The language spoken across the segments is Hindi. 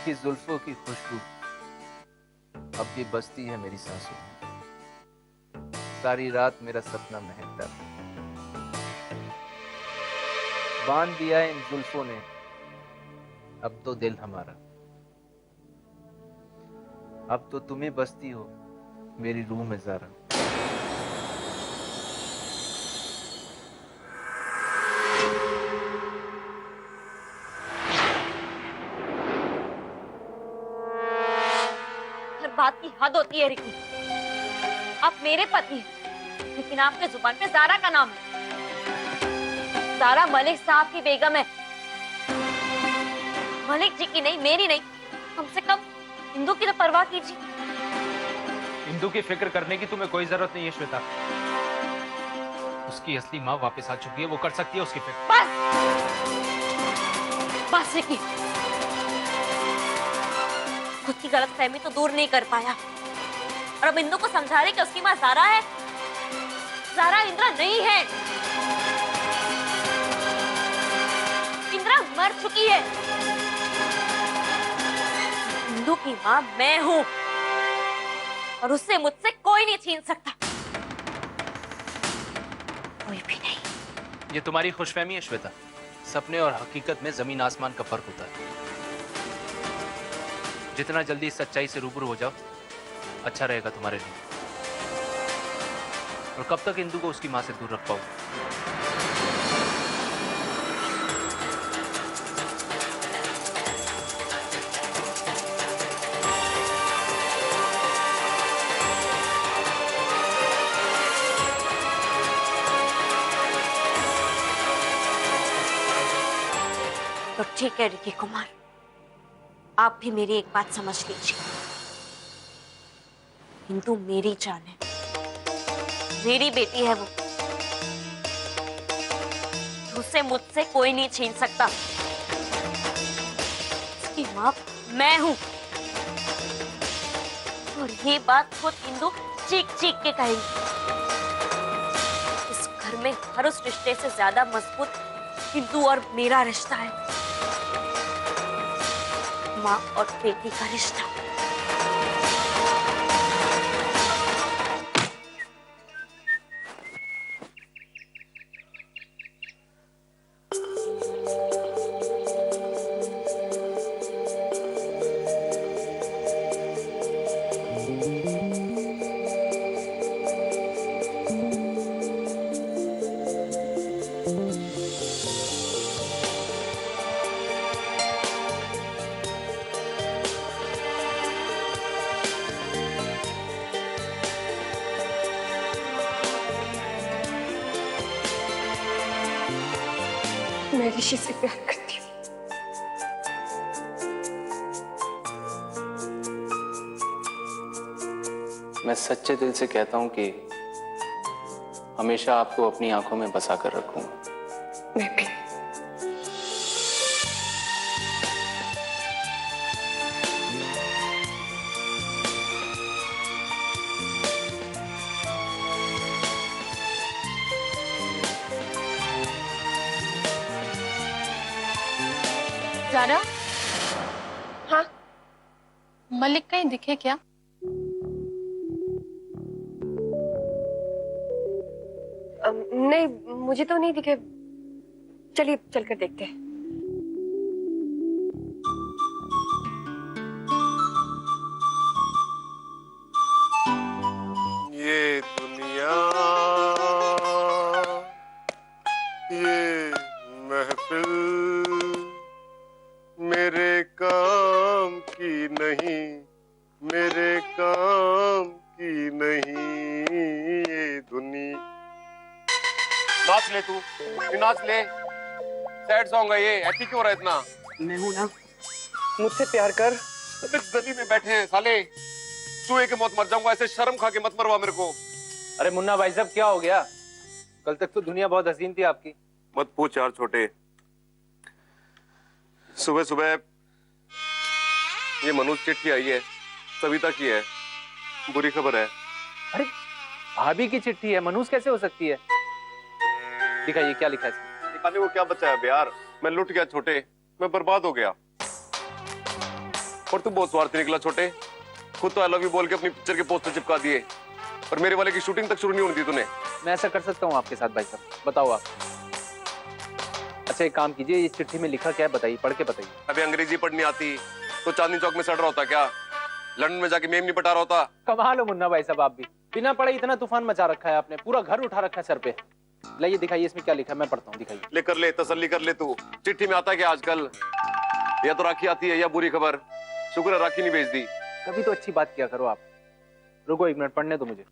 आपकी जुल्फों की खुशबू अब भी बसती है मेरी सांसों में। सारी रात मेरा सपना महकता था। बांध दिया इन जुल्फों ने अब तो दिल हमारा। अब तो तुम ही बसती हो मेरी रूह में जरा। हर बात की हद होती है रिकी। आप मेरे पति हैं, लेकिन आपके जुबान पे ज़ारा का नाम है। ज़ारा मलिक साहब की बेगम है। मलिक जी की नहीं, मेरी नहीं। कम से कम हिंदू की तो परवाह कीजिए। हिंदू की फिक्र करने की तुम्हें कोई जरूरत नहीं है श्वेता। उसकी असली माँ वापस आ चुकी है, वो कर सकती है उसकी फिक्र। बस रिकी, खुद की गलतफहमी तो दूर नहीं कर पाया और अब इंदु को समझा रहे कि उसकी माँ ज़ारा है। ज़ारा इंद्रा नहीं है। इंद्रा मर चुकी है। इंदु की माँ मैं हूँ और उससे मुझसे कोई नहीं छीन सकता। कोई भी नहीं। ये तुम्हारी खुशफहमी है श्वेता। सपने और हकीकत में जमीन आसमान का फर्क होता है। जितना जल्दी इस सच्चाई से रूबरू हो जाओ अच्छा रहेगा तुम्हारे लिए। और कब तक इंदु को उसकी मां से दूर रख पाओगे? तो ठीक है रिकी कुमार, आप भी मेरी एक बात समझ लीजिए। हिंदू मेरी जान है, मेरी बेटी है वो। उसे मुझसे कोई नहीं छीन सकता। उसकी मां मैं हूं और ये बात खुद हिंदू चीख चीख के कहेगी। इस घर में हर उस रिश्ते से ज्यादा मजबूत हिंदू और मेरा रिश्ता है। माँ और बेटी का रिश्ता। मैं ऋषि से प्यार करती हूँ। मैं सच्चे दिल से कहता हूं कि हमेशा आपको अपनी आंखों में बसा कर रखूंगा। मैं भी। ज़ारा, हाँ, मलिक कहीं दिखे क्या? नहीं, मुझे तो नहीं दिखे। चलिए चलकर देखते हैं। ये दुनिया, ये महफिल मेरे काम की नहीं, मेरे काम की नहीं। ये दुनिया। नाच ले तू, नाच ले। सैड सॉन्ग है ये, हैप्पी क्यों हो रहा है इतना? मैं हूं ना, मुझसे प्यार कर। अबे गली में बैठे हैं साले, चूहे के मौत मर जाऊंगा। ऐसे शर्म खा के मत मरवा मेरे को। अरे मुन्ना भाई साहब क्या हो गया? कल तक तो दुनिया बहुत हसीन थी आपकी। मत पूछ यार छोटे। सुबह सुबह ये मनुष्य चिट्ठी आई है, सविता की है। बुरी खबर है। अरे भाभी की चिट्ठी है, मनूस कैसे हो सकती है? दिखाइए क्या लिखा है इसमें। दिखाने को क्या बचा है यार? मैं लुट गया छोटे, मैं बर्बाद हो गया। और तू बहुत स्वार्थी निकला छोटे। खुद तो आई लव यू बोल के अपनी पिक्चर के पोस्टर चिपका दिए और मेरे वाले की शूटिंग तक शुरू नहीं होने दी तूने। मैं ऐसा कर सकता हूँ आपके साथ भाई साहब? बताओ आप। अच्छा एक काम कीजिए, इस चिट्ठी में लिखा क्या है बताइए, पढ़ के बताइए। अभी अंग्रेजी पढ़नी आती तो चांदनी चौक में सड़ रहा होता क्या? लंदन में जाके मेम नहीं पटा रहा होता? कमाल हो मुन्ना भाई साहब, आप भी बिना पढ़े इतना तूफान मचा रखा है आपने, पूरा घर उठा रखा है सर पे। लाइए दिखाइए इसमें क्या लिखा है, मैं पढ़ता हूँ, दिखाइए। ले कर ले, तसल्ली कर ले तू। चिट्ठी में आता है क्या आजकल? या तो राखी आती है या बुरी खबर। शुक्र है राखी नहीं भेज दी। कभी तो अच्छी बात किया करो आप। रुको एक मिनट, पढ़ने दो मुझे।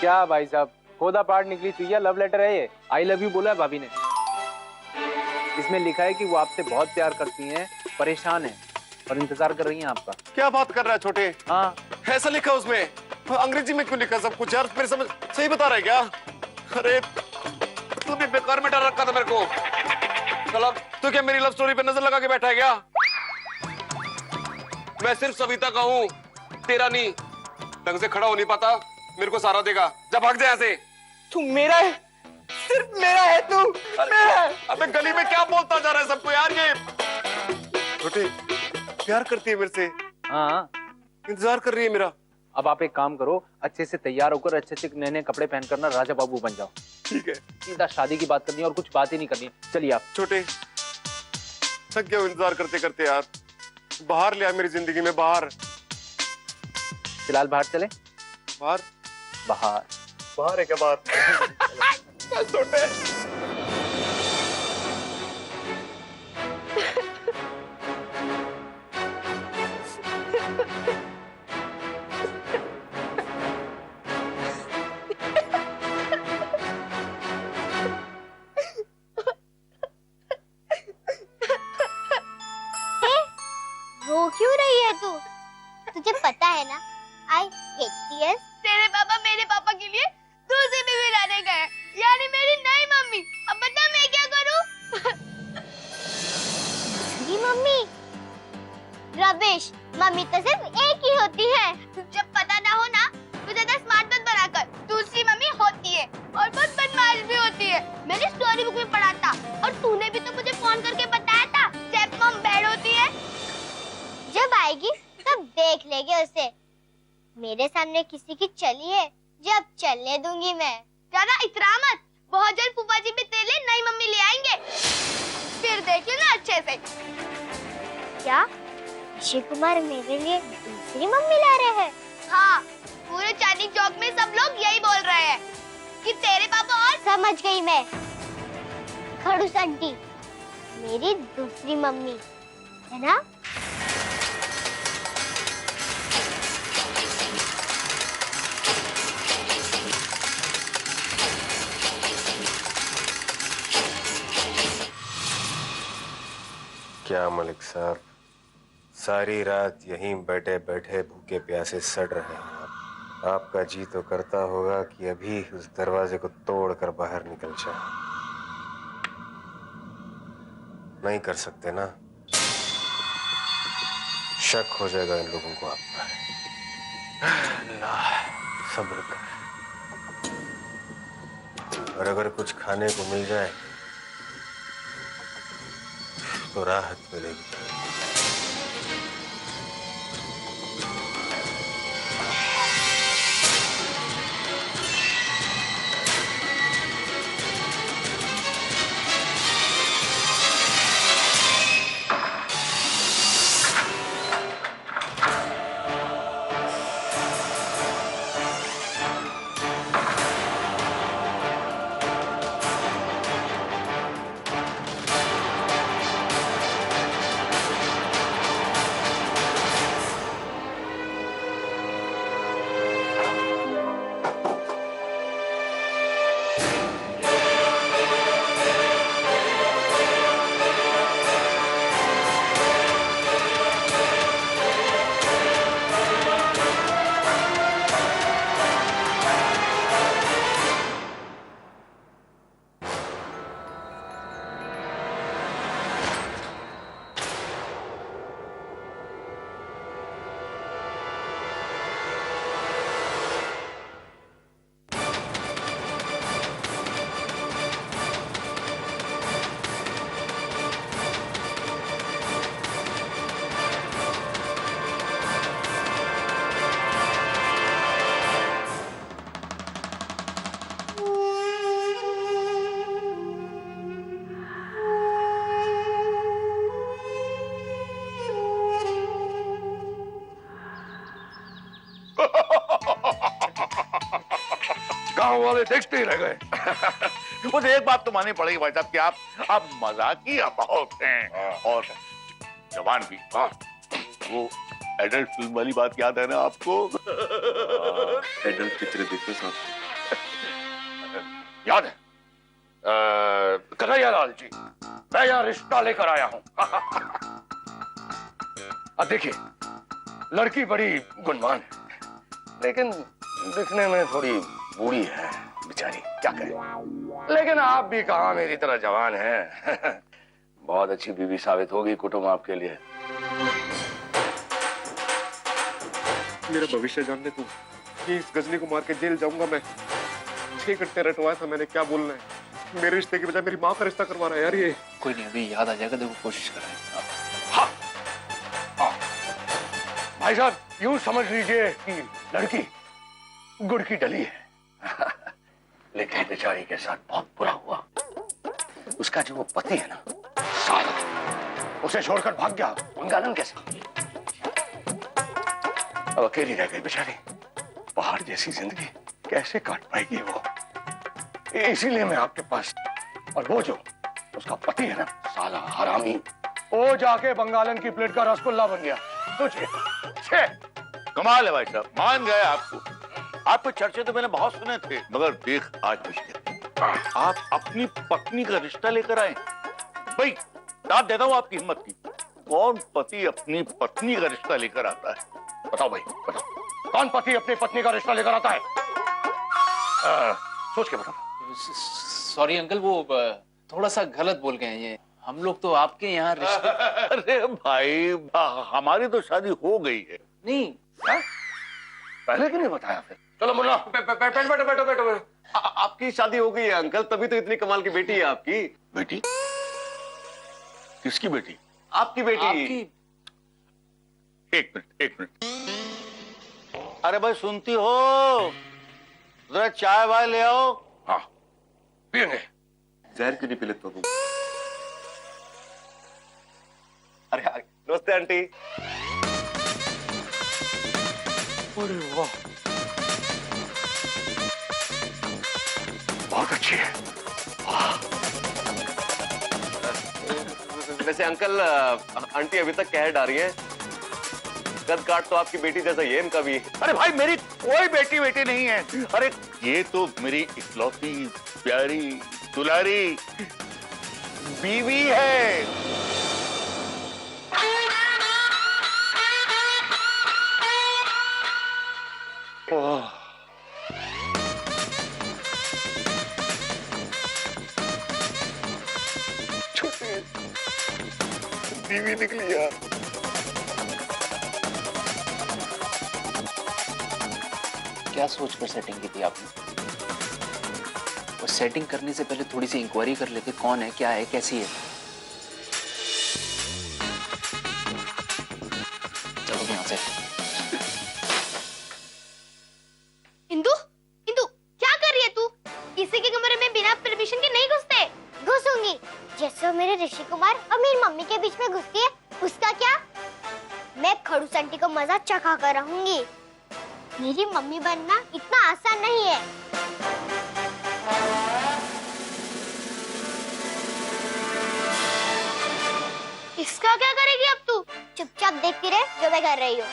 क्या भाई साहब, खोदा पाड़ निकली चुईया लव लेटर है ये? आई लव यू बोला है भाभी ने। इसमें लिखा है कि वो आपसे बहुत प्यार करती हैं, परेशान हैं और इंतजार कर रही हैं आपका। क्या बात कर रहा है छोटे? हाँ ऐसा लिखा उसमें? अंग्रेजी में क्यों लिखा सब कुछ यार? मेरे समझ सही बता रहा है क्या? अरे तू भी बेकार में डर रखा था मेरे को। चलो तू क्या मेरी लव स्टोरी पे नजर लगा के बैठा है क्या? मैं सिर्फ सविता का हूँ, तेरा नहीं। ढंग से खड़ा हो नहीं पाता, मेरे को सहारा देगा। जब भाग जाए ऐसे। तू मेरा है, सिर्फ मेरा है तू। मेरा है। अबे गली में क्या बोलता जा रहा है सबको यार ये? छोटे प्यार करती है मेरे से, हाँ। इंतजार कर रही है मेरा। अब आप एक काम करो, अच्छे से तैयार होकर अच्छे अच्छे नए नए कपड़े पहन कर ना राजा बाबू बन जाओ। ठीक है। सीधा शादी की बात करनी है और कुछ बात ही नहीं करनी। चलिए आप। छोटे थक गया इंतजार करते करते यार। बाहर ले आ मेरी जिंदगी में, बाहर। फिलहाल बाहर चले। बाहर? बाहर बाहर है क्या? बाहर। छोटे रो क्यों रही है तू? तुझे पता है ना, आई हेट टीयर्स। तेरे पापा मेरे पापा के लिए दूसरी बीवी लाने गए, यानी मेरी नई मम्मी। अब बता मैं क्या करूं? दूसरी मम्मी? रबिश, मम्मी तो सिर्फ एक ही होती है। जब पता ना हो ना तो ज्यादा स्मार्ट मत बना कर। दूसरी मम्मी होती है और बहुत बदमाश भी होती है। मैंने स्टोरी बुक में पढ़ा था और तूने भी तो मुझे फोन करके बताया था स्टेप मॉम बैड होती है। जब आएगी तब देख लेंगे उसे। मेरे सामने किसी की चली है, जब चलने दूंगी मैं। ज्यादा इतरा मत, बहुत जल्द फूफा जी भी तेरे लिए नई मम्मी ले आएंगे, फिर देखिए ना अच्छे से। क्या ऋषि कुमार मेरे लिए दूसरी मम्मी ला रहे हैं? हाँ, पूरे चांदनी चौक में सब लोग यही बोल रहे हैं कि तेरे पापा और। समझ गई मैं, खड़ूस आंटी मेरी दूसरी मम्मी है ना? क्या मलिक साहब, सारी रात यहीं बैठे बैठे भूखे प्यासे सड़ रहे हैं। आपका जी तो करता होगा कि अभी उस दरवाजे को तोड़कर बाहर निकल जाए। नहीं कर सकते ना? शक हो जाएगा इन लोगों को आप पर। अल्लाह सब्र कर। और अगर कुछ खाने को मिल जाए तो राहत मिलेगी। गांव वाले देखते ही रह गए। मुझे एक बात तो माननी पड़ेगी भाई साहब कि आप मजाकिया बहुत हैं और जवान भी। हाँ, वो एडल्ट फिल्म वाली बात याद है ना आपको? एडल्ट पिक्चर देखते साथ याद है? कन्हैया लाल जी, मैं यहाँ रिश्ता लेकर आया हूँ। अब देखिए, लड़की बड़ी गुणवान है, लेकिन दिखने में थोड़ी बूढ़ी है बेचारी, क्या करें। लेकिन आप भी कहाँ मेरी तरह जवान हैं। बहुत अच्छी बीवी साबित होगी कुटुंब आपके लिए। मेरा भविष्य जानने तू कि इस गजनी को मार के जेल जाऊंगा मैं। 6 घंटे रटवाया था मैंने, क्या बोलना है। मेरे रिश्ते की बजाय मेरी माँ का रिश्ता करवा रहा है यार ये। कोई नहीं, अभी याद आ जाएगा, देखो कोशिश कराएं आप। हाँ, हाँ। भाई साहब यूं समझ लीजिए कि लड़की गुड़ की डली है। लेकिन बेचारी के साथ बहुत बुरा हुआ। उसका जो वो पति है ना, साला, उसे छोड़कर भाग गया बंगालन के साथ। अब अकेली रह गई बेचारी। पहाड़ जैसी जिंदगी कैसे काट पाएगी वो? इसीलिए मैं आपके पास। और वो जो उसका पति है ना, साला हरामी, वो जाके बंगालन की प्लेट का रसगुल्ला बन गया। तुझे कमाल है भाई साहब, मान गए आपको। आपके चर्चे तो मैंने बहुत सुने थे, मगर देख आज मुश्किल। आप अपनी पत्नी का रिश्ता लेकर आए। भाई दाद देता हूं आपकी हिम्मत की। कौन पति अपनी पत्नी का रिश्ता लेकर आता है? बताओ भाई, बताओ, कौन पति अपनी पत्नी का रिश्ता लेकर आता है? सोच के बताओ। सॉरी अंकल, वो थोड़ा सा गलत बोल गए हैं ये। हम लोग तो आपके यहाँ रिश्ते। अरे भाई, हमारी तो शादी हो गई है। नहीं, पहले क्यों नहीं बताया फिर? चलो मुन्ना, बैठो बैठो बैठो। आपकी शादी हो गई है अंकल, तभी तो इतनी कमाल की बेटी है आपकी। बेटी? किसकी बेटी? आपकी बेटी। आपकी। एक मिनट। अरे भाई सुनती हो? जरा चाय वाय ले आओ। हाँ, पियेंगे। जहर क्यों नहीं पी लेते तुम? अरे नमस्ते आंटी। अरे वाह, बहुत अच्छी है। वैसे अंकल, आंटी अभी तक कह डाल रही है, कद काट तो आपकी बेटी जैसा ये इनका भी। अरे भाई मेरी कोई बेटी नहीं है। अरे ये तो मेरी इकलौती प्यारी दुलारी बीवी है। ओह, छोटी बीवी निकली यार। क्या सोच कर सेटिंग की थी आपने? और सेटिंग करने से पहले थोड़ी सी इंक्वायरी कर लेते, कौन है, क्या है, कैसी है। चलो यहाँ से। इंदु, क्या कर रही है तू? किसी के कमरे में बिना परमिशन के नहीं घुसते। घुसूंगी, जैसे वो मेरे ऋषि कुमार और मेरी मम्मी के बीच में घुसती है, उसका क्या? मैं खड़ूस आंटी को मजा चखा कर रहूंगी। मेरी मम्मी बनना इतना आसान नहीं है। इसका क्या करेगी अब तू? चुपचाप देखती रहे जो मैं कर रही हूँ।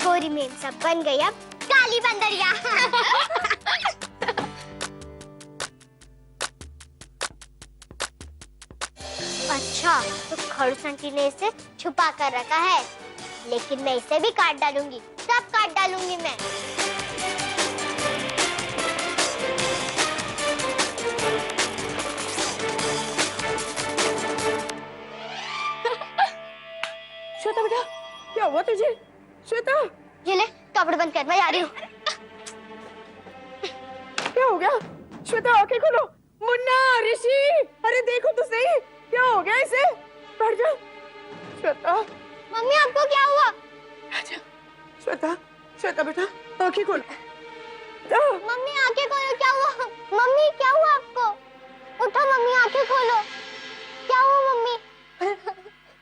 गोरी मेम सब बन गई अब काली बंदरिया। अच्छा, तो खड़ूस आंटी ने इसे छुपा कर रखा है, लेकिन मैं इसे भी काट डालूंगी, सब काट डालूंगी मैं। श्वेता बेटा, क्या हुआ तुझे? श्वेता, ये ले, कपड़े बंद कर, मैं जा रही हूँ। क्या हो गया? श्वेता आंखें खोलो। मुन्ना, ऋषि, अरे देखो तो सही, क्या हो गया इसे? बैठ जा। श्वेता। मम्मी आपको क्या हुआ? आजा। श्वेता, श्वेता बेटा आंखें खोलो। मम्मी आंखें खोलो, क्या हुआ? मम्मी क्या हुआ आपको? उठो मम्मी, आंखें खोलो। क्या हुआ मम्मी?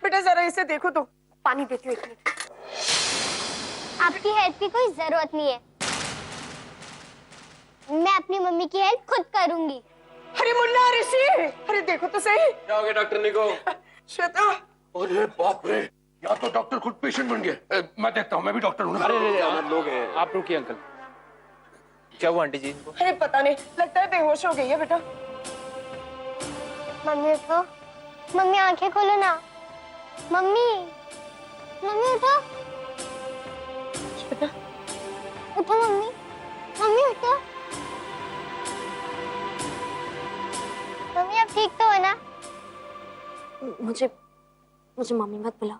बेटा जरा इसे देखो तो। पानी देती हूँ एक मिनट। आपकी हेल्प की कोई जरूरत नहीं है, मैं अपनी मम्मी की हेल्प खुद करूंगी। अरे मुन्ना, ऋषि, अरे देखो तो सही। क्या हो गया डॉक्टर निको? श्वेता। अरे बाप रे, या तो डॉक्टर खुद पेशेंट बन गए। मैं देखता हूँ, मैं भी डॉक्टर हूँ ना। अरे लोग हैं। आप रुकिए अंकल। क्या हुआ आंटी जी इनको? अरे पता नहीं, लगता है बेहोश हो गई है बेटा। मम्मी उठो, मम्मी आंखें खोलो ना। मम्मी, मम्मी उठो। श्वेता, उठो मम्मी, मम्मी उठो। मम्मी आप ठीक तो हो ना? मुझे मम्मी मत बुलाओ।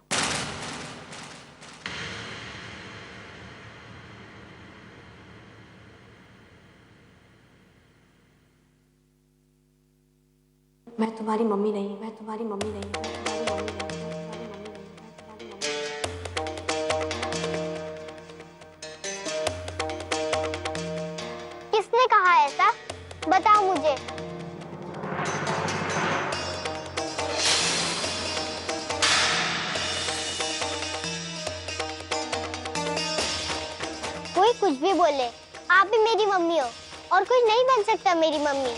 मैं तुम्हारी मम्मी नहीं हूँ, मैं तुम्हारी मम्मी नहीं हूँ, मैं तुम्हारी मम्मी नहीं हूँ, मैं तुम्हारी मम्मी नहीं हूँ। किसने कहा ऐसा? बताओ मुझे। कोई कुछ भी बोले, आप भी मेरी मम्मी हो और कोई नहीं बन सकता मेरी मम्मी।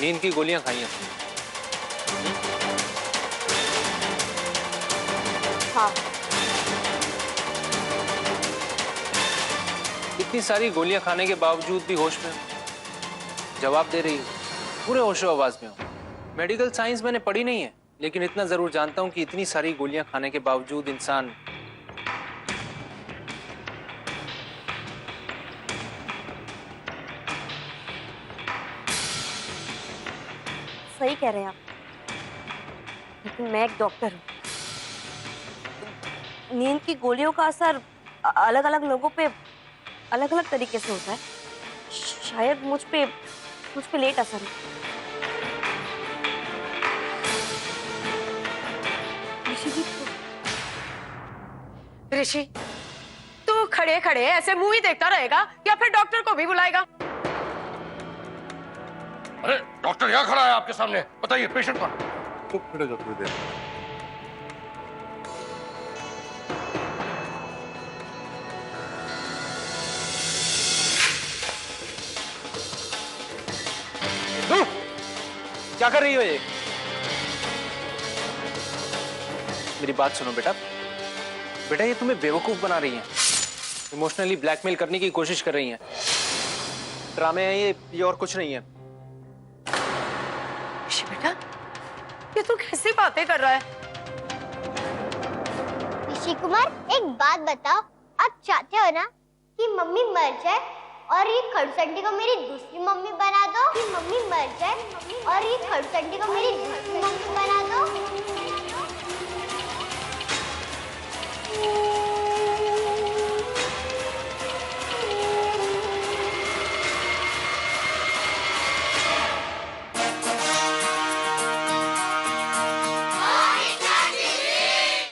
नींद की गोलियां खाई हैं? हाँ। इतनी सारी गोलियां खाने के बावजूद भी होश में हो? जवाब दे रही हो, पूरे होशो आवाज में हो। मेडिकल साइंस मैंने पढ़ी नहीं है, लेकिन इतना जरूर जानता हूं कि इतनी सारी गोलियां खाने के बावजूद इंसान सही कह रहे हैं आप, लेकिन मैं एक डॉक्टर हूँ। नींद की गोलियों का असर अलग अलग लोगों पे अलग अलग तरीके से होता है। शायद मुझ पे लेट असर है। ऋषि, तू खड़े खड़े ऐसे मुंह ही देखता रहेगा या फिर डॉक्टर को भी बुलाएगा? अरे डॉक्टर यहाँ खड़ा है आपके सामने, बताइए पेशेंट कौन? चुप खड़े जाओ थोड़ी देर। क्या कर रही हो ये? मेरी बात सुनो बेटा। बेटा ये तुम्हें बेवकूफ बना रही हैं, इमोशनली ब्लैकमेल करने की कोशिश कर रही हैं। ड्रामे हैं ये और कुछ नहीं है। बेटा, ये तू कैसी बातें कर रहा है? ऋषि कुमार, एक बात बताओ, आप चाहते हो ना कि मम्मी मर जाए और ये खड़ूसंटी को मेरी दूसरी मम्मी बना दो? कि मम्मी मर जाए और ये खड़ूसंटी को मेरी दूसरी मम्मी बना दो?